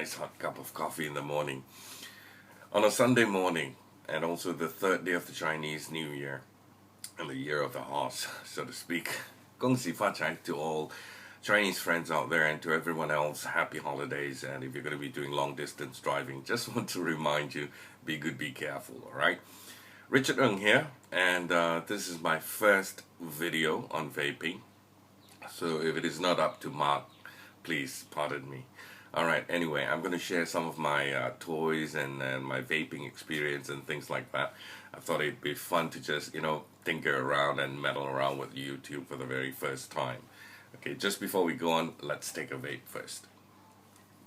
nice hot cup of coffee in the morning on a Sunday morning, and also the third day of the Chinese New Year and the year of the horse, so to speak. 恭喜发财 to all Chinese friends out there, and to everyone else, happy holidays. And if you're going to be doing long distance driving, just want to remind you, be good, be careful, alright? Richard Ng here, and this is my first video on vaping, so if it is not up to mark, please pardon me. Alright, anyway, I'm going to share some of my toys and my vaping experience and things like that. I thought it'd be fun to just, tinker around and meddle around with YouTube for the very first time. Okay, just before we go on, let's take a vape first.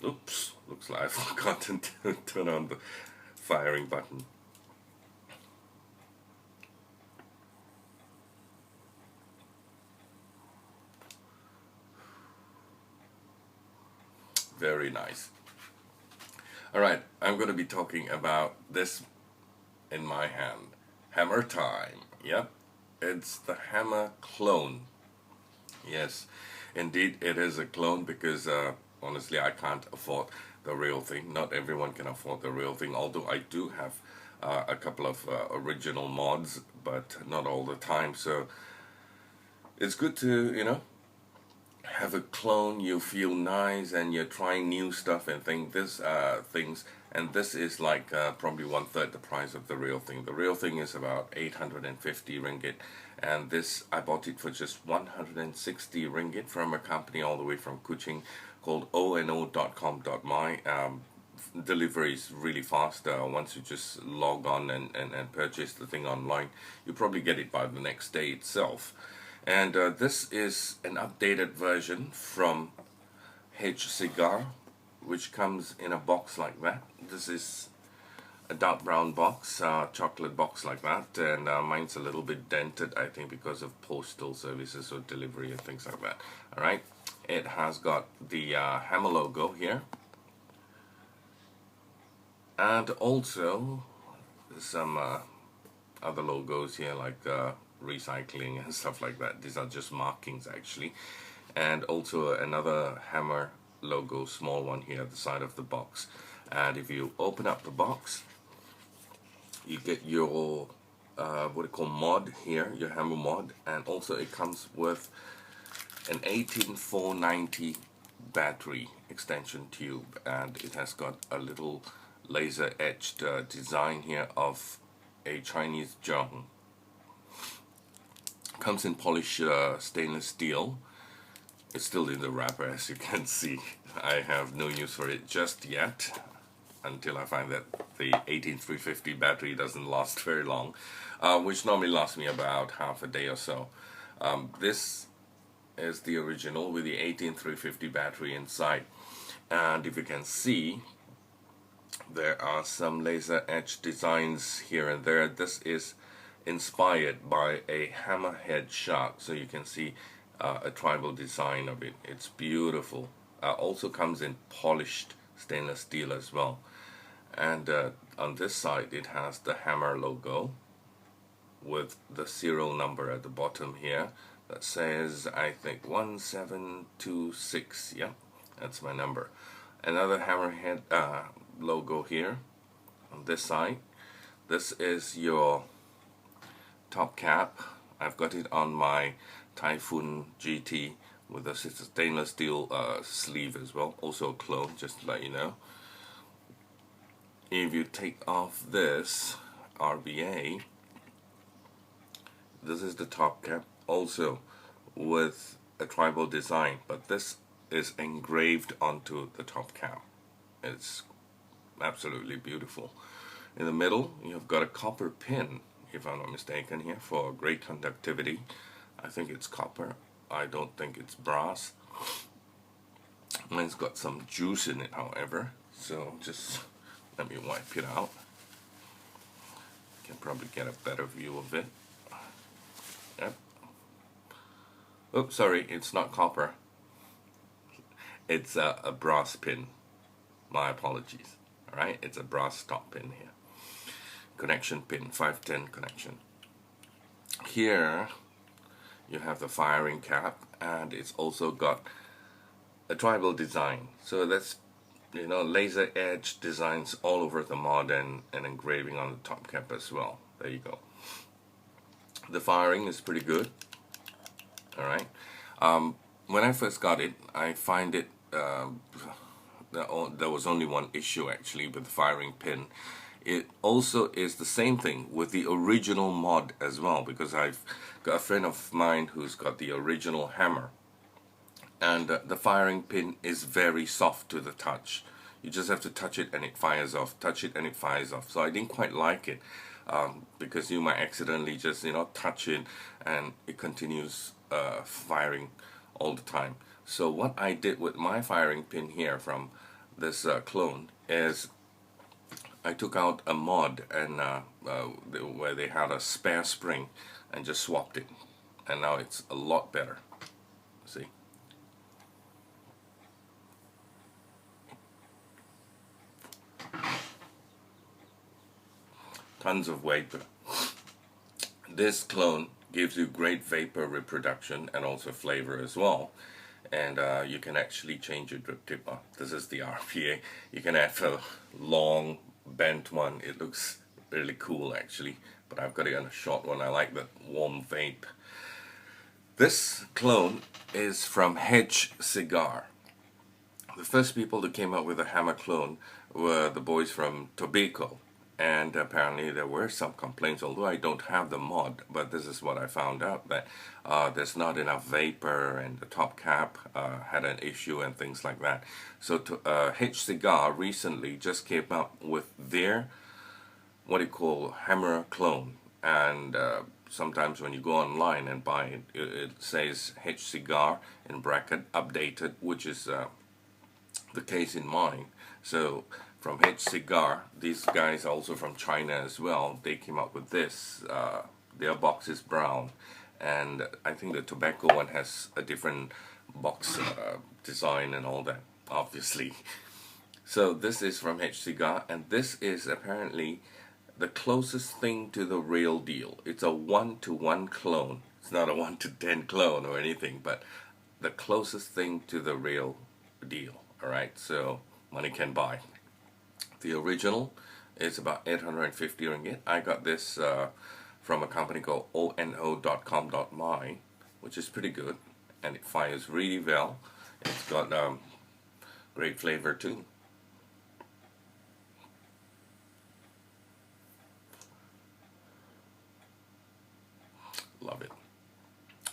Oops, looks like I've forgotten to turn on the firing button. Very nice. Alright, I'm going to be talking about this in my hand. Hammer time. Yep, it's the Hammer clone. Yes, indeed it is a clone because honestly I can't afford the real thing. Not everyone can afford the real thing, although I do have a couple of original mods, but not all the time. So it's good to, have a clone. You feel nice and you're trying new stuff and things, and this is like probably 1/3 the price of the real thing. The real thing is about 850 ringgit, and this I bought it for just 160 ringgit from a company all the way from Kuching called ono.com.my. Delivery is really fast. Once you just log on and purchase the thing online, you probably get it by the next day itself. And this is an updated version from Hcigar, which comes in a box like that. This is a dark brown box, chocolate box like that, and mine's a little bit dented, I think, because of postal services or delivery and things like that. Alright, it has got the Hammer logo here, and also some other logos here, like recycling and stuff like that. These are just markings actually, and also another Hammer logo, small one here at the side of the box. And if you open up the box, you get your what you call mod here, your Hammer mod, and also it comes with an 18490 battery extension tube, and it has got a little laser etched design here of a Chinese zhong. Comes in polished stainless steel. It's still in the wrapper, as you can see. I have no use for it just yet, until I find that the 18350 battery doesn't last very long, which normally lasts me about half a day or so. This is the original with the 18350 battery inside, and if you can see, there are some laser etched designs here and there. This is inspired by a hammerhead shark, so you can see a tribal design of it. It's beautiful. Also comes in polished stainless steel as well, and on this side it has the Hammer logo with the serial number at the bottom here that says, I think, 1726. Yeah, that's my number. Another hammerhead logo here on this side. This is your top cap. I've got it on my Typhoon GT with a stainless steel sleeve as well, also a clone, just to let you know. If you take off this RBA, this is the top cap, also with a tribal design, but this is engraved onto the top cap. It's absolutely beautiful. In the middle, you've got a copper pin, if I'm not mistaken, here for great conductivity. I think it's copper. I don't think it's brass. Mine's got some juice in it, however, so just let me wipe it out. You can probably get a better view of it. Yep. Oops, sorry, it's not copper. It's a brass pin. My apologies. Alright, it's a brass top pin here. Connection pin, 510 connection. Here you have the firing cap, and it's also got a tribal design. So that's you know, laser edge designs all over the mod and engraving on the top cap as well. There you go. The firing is pretty good. All right. When I first got it, I find it there was only one issue actually with the firing pin. It also is the same thing with the original mod as well, because I've got a friend of mine who's got the original hammer, and the firing pin is very soft to the touch. You just have to touch it and it fires off, touch it and it fires off. So I didn't quite like it, because you might accidentally just, you know, touch it and it continues firing all the time. So what I did with my firing pin here from this clone is I took out a mod and where they had a spare spring and just swapped it, and now it's a lot better. See? Tons of vapor. This clone gives you great vapor reproduction and also flavor as well. And you can actually change your drip tip. Oh, this is the RPA. You can have a long bent one. It looks really cool actually, but I've got it on a short one. I like that warm vape. This clone is from Hcigar. The first people that came up with a hammer clone were the boys from Tobacco, and apparently there were some complaints, although I don't have the mod, but this is what I found out, that there's not enough vapor and the top cap had an issue and things like that. So Hcigar recently just came up with their what you call hammer clone, and sometimes when you go online and buy it, it says Hcigar in bracket updated, which is the case in mine. So from Hcigar, these guys also from China as well, they came up with this. Their box is brown, and I think the tobacco one has a different box design and all that, obviously. So this is from Hcigar, and this is apparently the closest thing to the real deal. It's a 1-to-1 clone. It's not a 1-to-10 clone or anything, but the closest thing to the real deal. Alright, so money can buy. The original is about 850 ringgit. I got this from a company called ono.com.my, which is pretty good, and it fires really well. It's got great flavor too. Love it.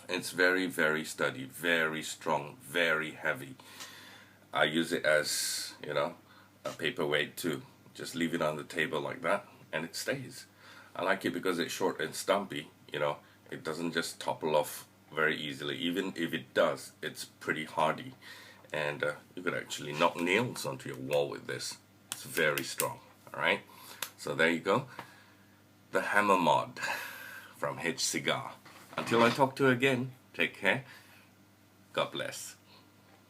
It's very, very sturdy, very strong, very heavy. I use it as, you know, a paperweight too. Just leave it on the table like that and it stays. I like it because it's short and stumpy, you know. It doesn't just topple off very easily. Even if it does, it's pretty hardy. And you could actually knock nails onto your wall with this. It's very strong, alright? So there you go. The hammer mod from Hcigar. Until I talk to you again, take care. God bless.